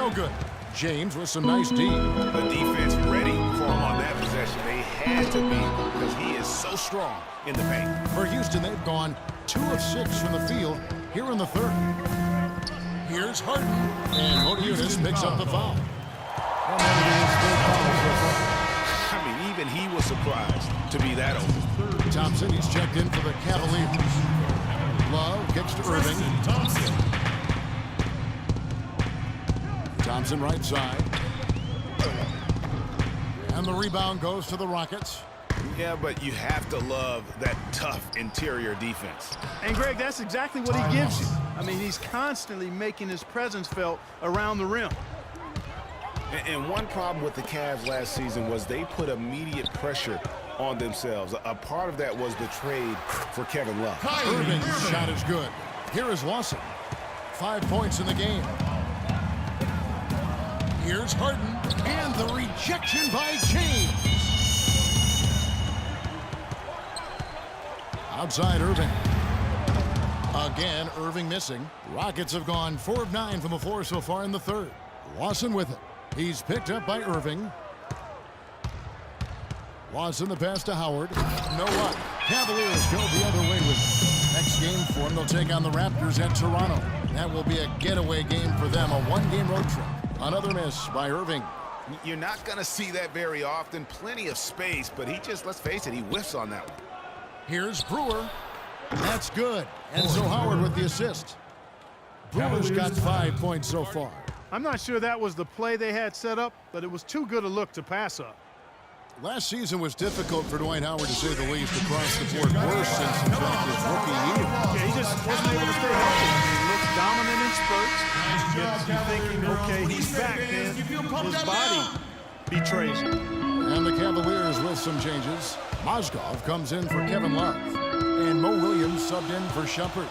No good. James with some nice D. The defense ready for him on that possession. They had to be because he is so strong in the paint. For Houston, they've gone 2 of 6 from the field here in the third. Here's Harden, and Motiejunas picks up the foul. I mean, even he was surprised to be that open. Thompson, he's checked in for the Cavaliers. Love kicks to Irving. Thompson right side. And the rebound goes to the Rockets. Yeah, but you have to love that tough interior defense. And, Greg, that's exactly what he gives you. I mean, he's constantly making his presence felt around the rim. And one problem with the Cavs last season was they put immediate pressure on themselves. A part of that was the trade for Kevin Love. Irving's shot is good. Here is Lawson. 5 points in the game. Here's Harden, and the rejection by James. Outside Irving. Again, Irving missing. Rockets have gone 4 of 9 from the floor so far in the third. Lawson with it. He's picked up by Irving. Lawson the pass to Howard. No luck. Cavaliers go the other way with it. Next game for them, they'll take on the Raptors at Toronto. That will be a getaway game for them, a 1-game road trip. Another miss by Irving. You're not going to see that very often. Plenty of space, but he just, let's face it, he whiffs on that one. Here's Brewer. That's good. And so Howard with the assist. Brewer's got 5 points so far. I'm not sure that was the play they had set up, but it was too good a look to pass up. Last season was difficult for Dwight Howard, to say the least, across the board. Worse since, in fact, his rookie year. Yeah, he just wasn't able to stay healthy. He looked dominant in spurts. You're thinking, okay, he's back, then his body betrays him. And the Cavaliers with some changes. Mozgov comes in for Kevin Love. And Mo Williams subbed in for Shumpert.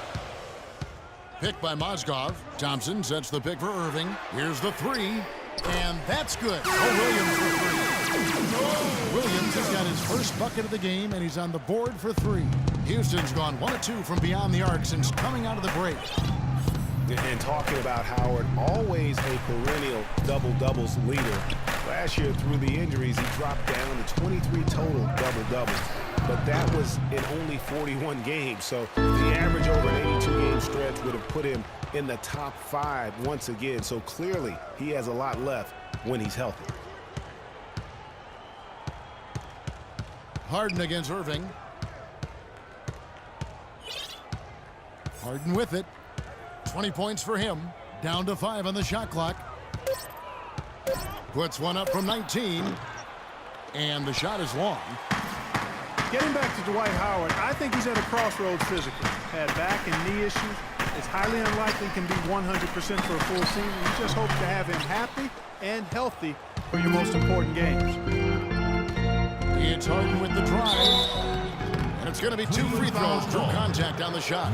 Pick by Mozgov. Thompson sets the pick for Irving. Here's the three. And that's good. Mo Williams for three. Williams has got his first bucket of the game, and he's on the board for 3. Houston's gone 1 of 2 from beyond the arc since coming out of the break. And talking about Howard, always a perennial double-doubles leader. Last year, through the injuries, he dropped down to 23 total double-doubles. But that was in only 41 games. So the average over an 82-game stretch would have put him in the top 5 once again. So clearly, he has a lot left when he's healthy. Harden against Irving. Harden with it. 20 points for him. Down to 5 on the shot clock. Puts one up from 19. And the shot is long. Getting back to Dwight Howard, I think he's at a crossroads physically. Had back and knee issues. It's highly unlikely he can be 100% for a full season. You just hope to have him happy and healthy for your most important games. It's Harden with the drive. And it's going to be 2 free throws. Drew contact on the shot.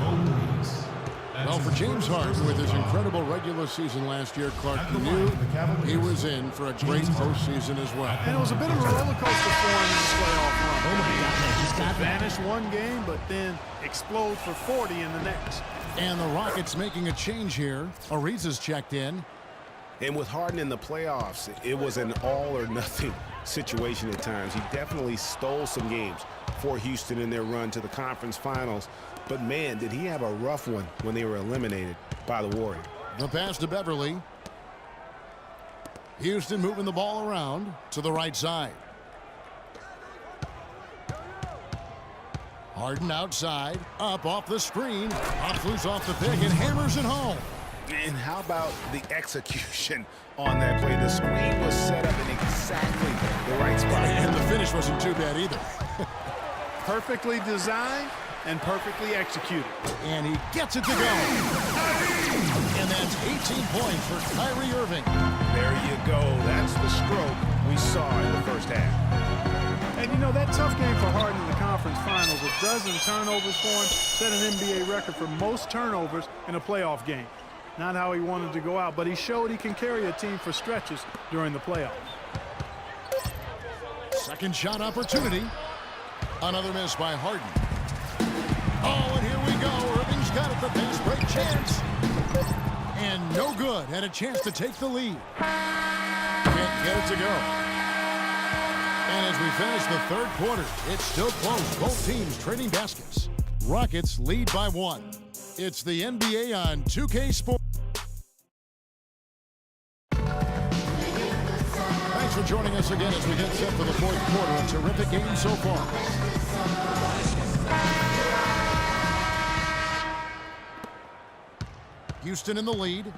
Well, for James Harden, with his incredible regular season last year, Clark knew he was in for a great postseason as well. And it was a bit of a roller coaster for him in this playoff run. Oh, my God. He's got Vanish one game, but then explode for 40 in the next. And the Rockets making a change here. Ariza's checked in. And with Harden in the playoffs, it was an all-or-nothing situation at times. He definitely stole some games for Houston in their run to the conference finals. But, man, did he have a rough one when they were eliminated by the Warriors. The pass to Beverly. Houston moving the ball around to the right side. Harden outside, up off the screen, pops loose off the pick and hammers it home. And how about the execution on that play? The screen was set up in exactly the right spot. And the finish wasn't too bad either. Perfectly designed and perfectly executed. And he gets it to go. And that's 18 points for Kyrie Irving. There you go. That's the stroke we saw in the first half. And, you know, that tough game for Harden in the conference finals, a dozen turnovers for him, set an NBA record for most turnovers in a playoff game. Not how he wanted to go out, but he showed he can carry a team for stretches during the playoffs. Second shot opportunity. Another miss by Harden. Oh, and here we go. Irving's got it, the fast break chance. And no No good. Had a chance to take the lead. Can't get it to go. And as we finish the third quarter, it's still close. Both teams trading baskets. Rockets lead by 1. It's the NBA on 2K Sports. Thanks for joining us again as we get set for the fourth quarter. A terrific game so far. Houston in the lead.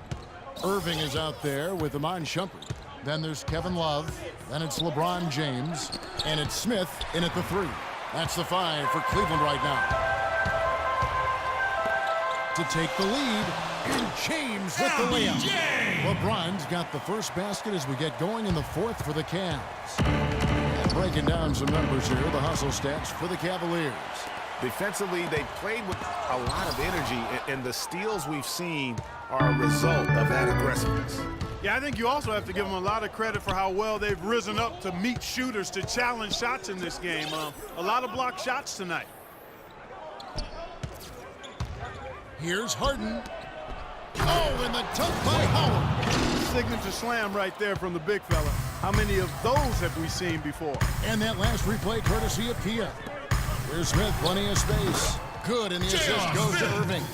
Irving is out there with Iman Shumpert. Then there's Kevin Love. Then it's LeBron James. And it's Smith in at the 3. That's the 5 for Cleveland right now. To take the lead, and James with the layup. LeBron's got the first basket as we get going in the fourth for the Cavs. And breaking down some numbers here, the hustle stats for the Cavaliers. Defensively, they played with a lot of energy, and the steals we've seen are a result of that aggressiveness. Yeah, I think you also have to give them a lot of credit for how well they've risen up to meet shooters, to challenge shots in this game. A lot of blocked shots tonight. Here's Harden. Oh, and the dunk by Howard. Signature slam right there from the big fella. How many of those have we seen before? And that last replay courtesy of Pia. Here's Smith, plenty of space. Good, and the assist goes to Irving.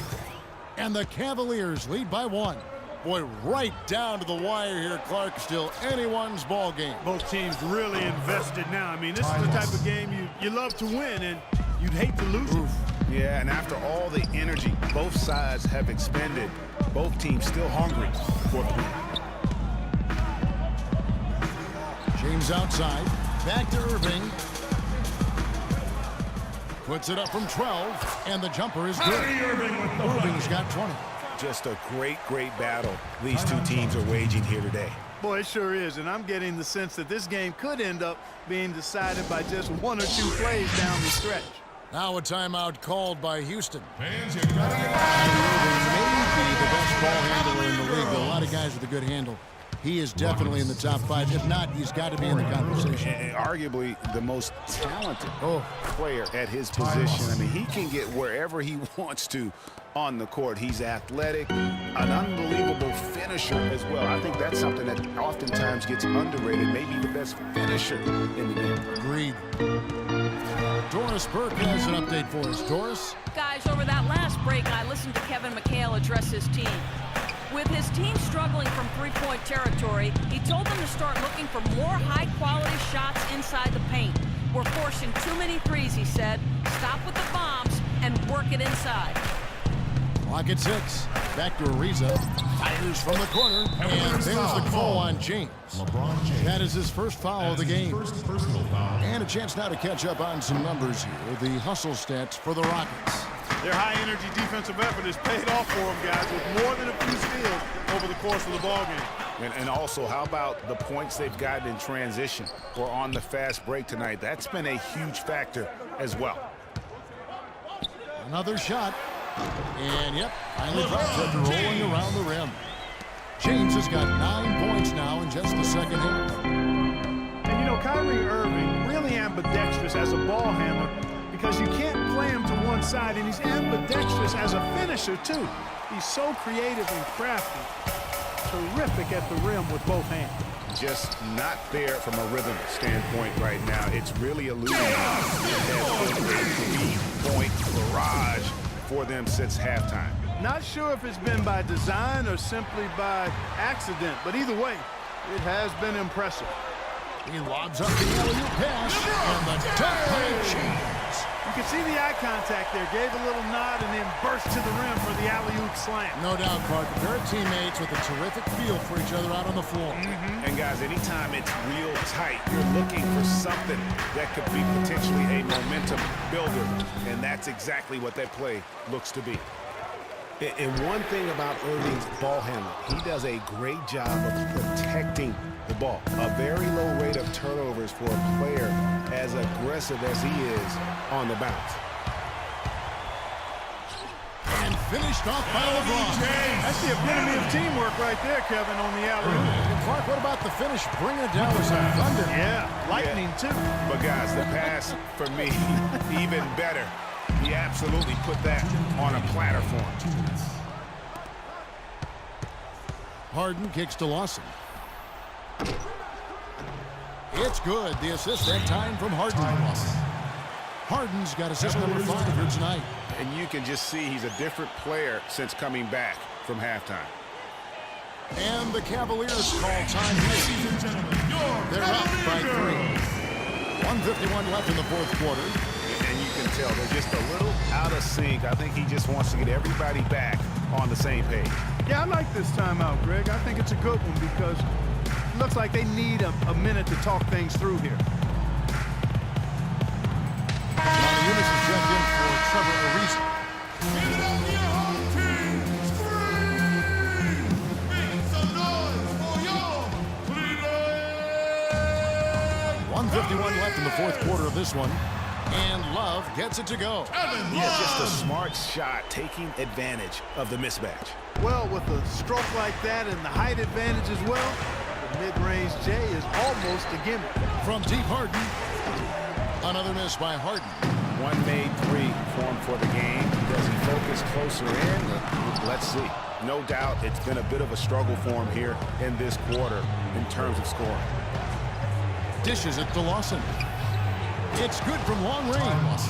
And the Cavaliers lead by 1. Boy, right down to the wire here, Clark. Still anyone's ball game. Both teams really invested now. I mean, this is the type of game you love to win, and you'd hate to lose it. Yeah, and after all the energy both sides have expended, both teams still hungry for three. James outside. Back to Irving. Puts it up from 12, and the jumper is good. Irving's got 20. Just a great battle these two teams are waging here today. Boy, it sure is, and I'm getting the sense that this game could end up being decided by just 1 or 2 plays down the stretch. Now a timeout called by Houston. And Irving may be the best ball handler in the league. There are a lot of guys with a good handle. He is definitely in the top 5. If not, he's got to be in the conversation. And arguably the most talented player at his position. I mean, he can get wherever he wants to on the court. He's athletic, an unbelievable finisher as well. I think that's something that oftentimes gets underrated. Maybe the best finisher in the game. Agreed. Doris Burke has an update for us. Doris? Guys, over that last break, I listened to Kevin McHale address his team. With his team struggling from three-point territory, he told them to start looking for more high-quality shots inside the paint. We're forcing too many threes, he said. Stop with the bombs and work it inside. Clock at 6. Back to Ariza. Fires from the corner. And there's the call on James. That is his first foul of the game. And a chance now to catch up on some numbers here. The hustle stats for the Rockets. Their high-energy defensive effort has paid off for them, guys, with more than a few steals over the course of the ballgame. And also, how about the points they've gotten in transition or on the fast break tonight? That's been a huge factor as well. Another shot. And, yep, finally drops after rolling around the rim. James has got 9 points now in just the second half. And, you know, Kyrie Irving really ambidextrous as a ball handler, because you can't play him to one side, and he's ambidextrous as a finisher, too. He's so creative and crafty. Terrific at the rim with both hands. Just not there from a rhythm standpoint right now. It's really eluding him. It has been a 3-point barrage for them since halftime. Not sure if it's been by design or simply by accident, but either way, it has been impressive. He lobs up the alley-oop pass, and the dunk by James. You can see the eye contact there. Gave a little nod and then burst to the rim for the alley-oop slam. No doubt, Clark. They're teammates with a terrific feel for each other out on the floor. And guys, anytime it's real tight, you're looking for something that could be potentially a momentum builder, and that's exactly what that play looks to be. And one thing about Irving's ball handling, he does a great job of protecting the ball. A very low rate of turnovers for a player as aggressive as he is on the bounce. And finished off by LeBron. That's the epitome of teamwork right there, Kevin, on the alley-oop. And Clark, what about the finish? Bringing it down with some thunder. Yeah, lightning, too. But guys, the pass, for me, even better. He absolutely put that on a platter for him. Harden kicks to Lawson. It's good. The assist that time from Harden. Harden's got assist number 5 here tonight. And you can just see he's a different player since coming back from halftime. And the Cavaliers call time here. They're up by 3. 1:51 left in the fourth quarter. And you can tell they're just a little out of sync. I think he just wants to get everybody back on the same page. Yeah, I like this timeout, Greg. I think it's a good one because it looks like they need a minute to talk things through here. Unis is checked in for Trevor Ariza. 1:51 left in the fourth quarter of this one. And Love gets it to go. Yeah, just a smart shot, taking advantage of the mismatch. Well, with a stroke like that and the height advantage as well, the mid-range J is almost a gimmick. From deep, Harden. Another miss by Harden. One made 3 formed for the game. Does he focus closer in? Let's see. No doubt it's been a bit of a struggle for him here in this quarter in terms of scoring. Dishes it to Lawson. It's good from long range.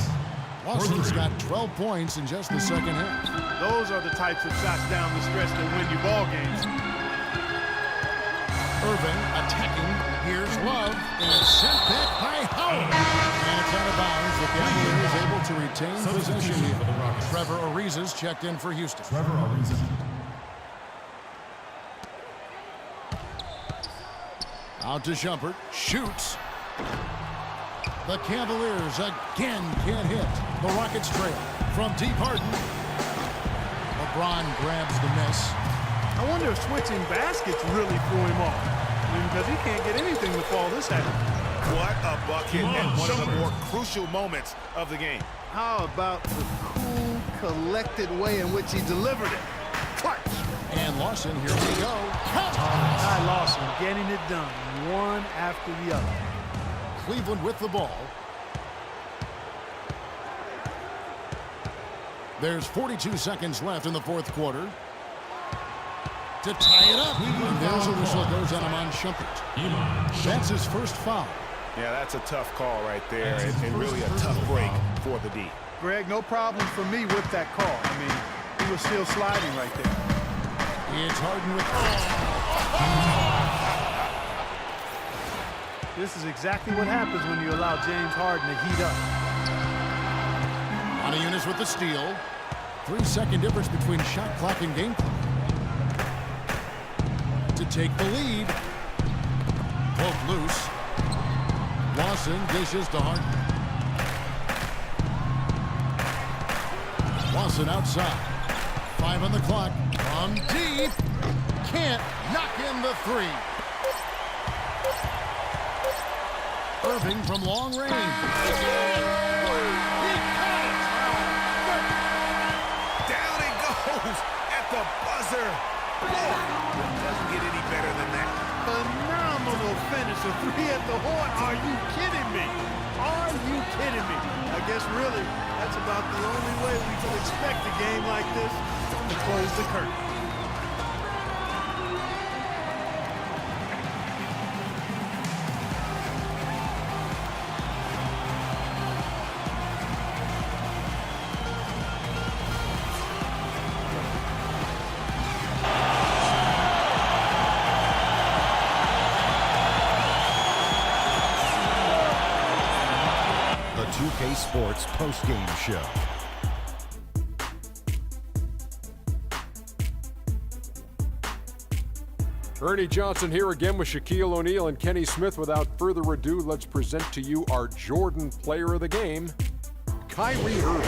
Lawson's got 12 points in just the second half. Those are the types of shots down the stretch that win you ball games. Irving attacking. Here's Love. And it's sent back by Howard. And it's out of bounds. The Cavaliers able to retain possession here. Trevor Ariza's checked in for Houston. Out to Shumpert. Shoots. The Cavaliers again can't hit. The Rockets trail. From deep, Harden. LeBron grabs the miss. I wonder if switching baskets really threw him off. I mean, because he can't get anything to fall this heavy. What a bucket and one of the more crucial moments of the game. How about the cool, collected way in which he delivered it? Clutch. And Lawson, here we go. Ty Lawson getting it done, one after the other. Cleveland with the ball. There's 42 seconds left in the fourth quarter. To tie it up. And there's a whistle goes on Iman Shumpert. That's his first foul. Yeah, that's a tough call right there, and really a tough break for the D. Greg, no problem for me with that call. I mean, he was still sliding right there. It's Harden with... This is exactly what happens when you allow James Harden to heat up. Unis with the steal. 3-second difference between shot clock and game clock. To take the lead. Poke loose. Lawson dishes to Harden. Lawson outside. 5 on the clock. From deep. Can't knock in the 3. Irving from long range. Down it goes at the buzzer. Doesn't get any better than that. Phenomenal finish. A 3 at the horn. Are you kidding me? Are you kidding me? I guess really that's about the only way we can expect a game like this to close the curtain. The 2K Sports post-game show. Ernie Johnson here again with Shaquille O'Neal and Kenny Smith. Without further ado, let's present to you our Jordan Player of the Game, Kyrie Irving.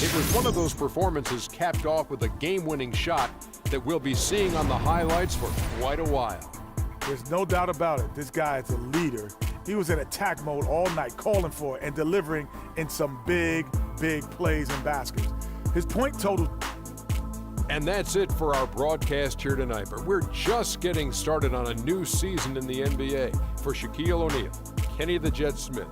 It was one of those performances capped off with a game-winning shot that we'll be seeing on the highlights for quite a while. There's no doubt about it. This guy is a leader. He was in attack mode all night, calling for it and delivering in some big, big plays and baskets. His point total. And that's it for our broadcast here tonight. But we're just getting started on a new season in the NBA. For Shaquille O'Neal, Kenny the Jet Smith,